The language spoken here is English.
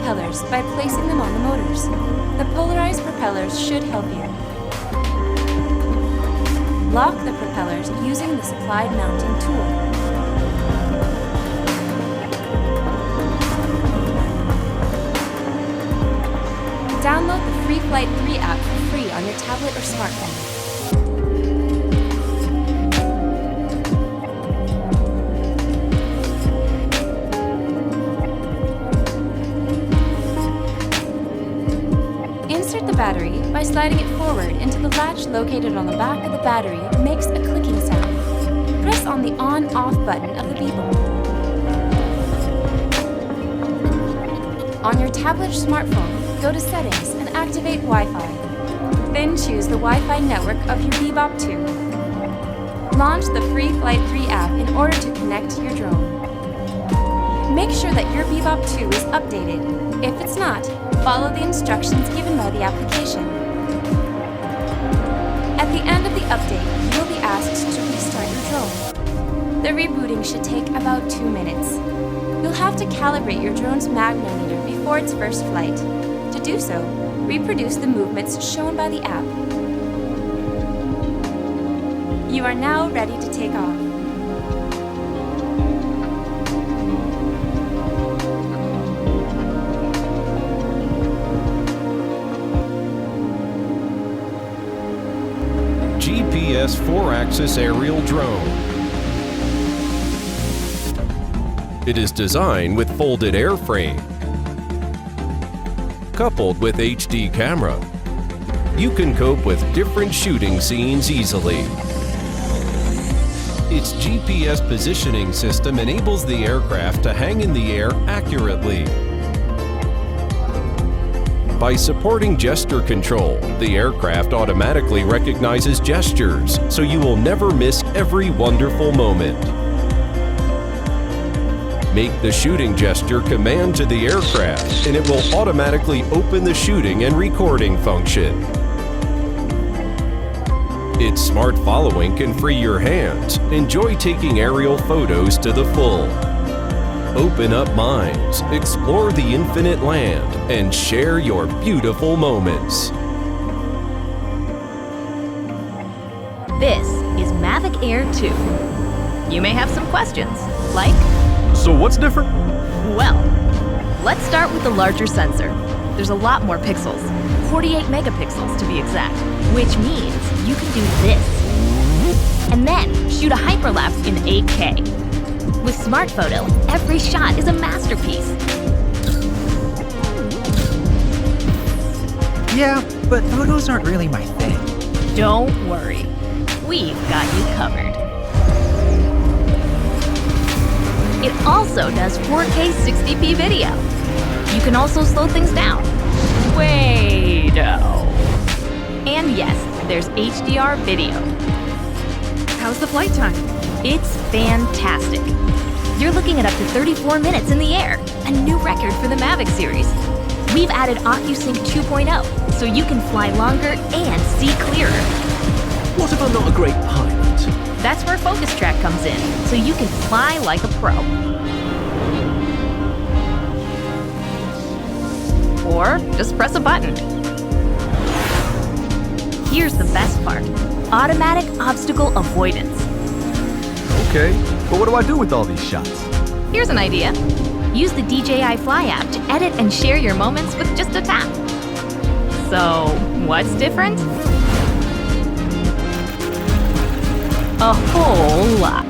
propellers by placing them on the motors. The polarized propellers should help you. Lock the propellers using the supplied mounting tool. Download the Free Flight 3 app for free on your tablet or smartphone. Insert the battery by sliding it forward until the latch located on the back of the battery makes a clicking sound. Press on the on-off button of the Bebop. On your tablet or smartphone, go to Settings and activate Wi-Fi. Then choose the Wi-Fi network of your Bebop 2. Launch the Free Flight 3 app in order to connect to your drone. Make sure that your Bebop 2 is updated. If it's not, follow the instructions given by the application. At the end of the update, you'll be asked to restart your drone. The rebooting should take about 2 minutes. You'll have to calibrate your drone's magnometer before its first flight. To do so, reproduce the movements shown by the app. You are now ready to take off. GPS 4-axis aerial drone. It is designed with folded airframe. Coupled with HD camera, you can cope with different shooting scenes easily. Its GPS positioning system enables the aircraft to hang in the air accurately. By supporting gesture control, the aircraft automatically recognizes gestures, so you will never miss every wonderful moment. Make the shooting gesture command to the aircraft, and it will automatically open the shooting and recording function. Its smart following can free your hands. Enjoy taking aerial photos to the full. Open up minds, explore the infinite land, and share your beautiful moments. This is Mavic Air 2. You may have some questions, like, so what's different? well, let's start with the larger sensor. There's a lot more pixels, 48 megapixels to be exact, which means you can do this. And then shoot a hyperlapse in 8K. With Smart Photo, every shot is a masterpiece. Yeah, but photos aren't really my thing. Don't worry, we've got you covered. It also does 4K 60p video. You can also slow things down. Way-do. And yes, there's HDR video. How's the flight time? It's fantastic. You're looking at up to 34 minutes in the air, a new record for the Mavic series. We've added OcuSync 2.0, so you can fly longer and see clearer. What if I'm not a great pilot? That's where Focus Track comes in, so you can fly like a pro. Or just press a button. Here's the best part: automatic obstacle avoidance. Okay, but what do I do with all these shots? Here's an idea. Use the DJI Fly app to edit and share your moments with just a tap. So, what's different? A whole lot.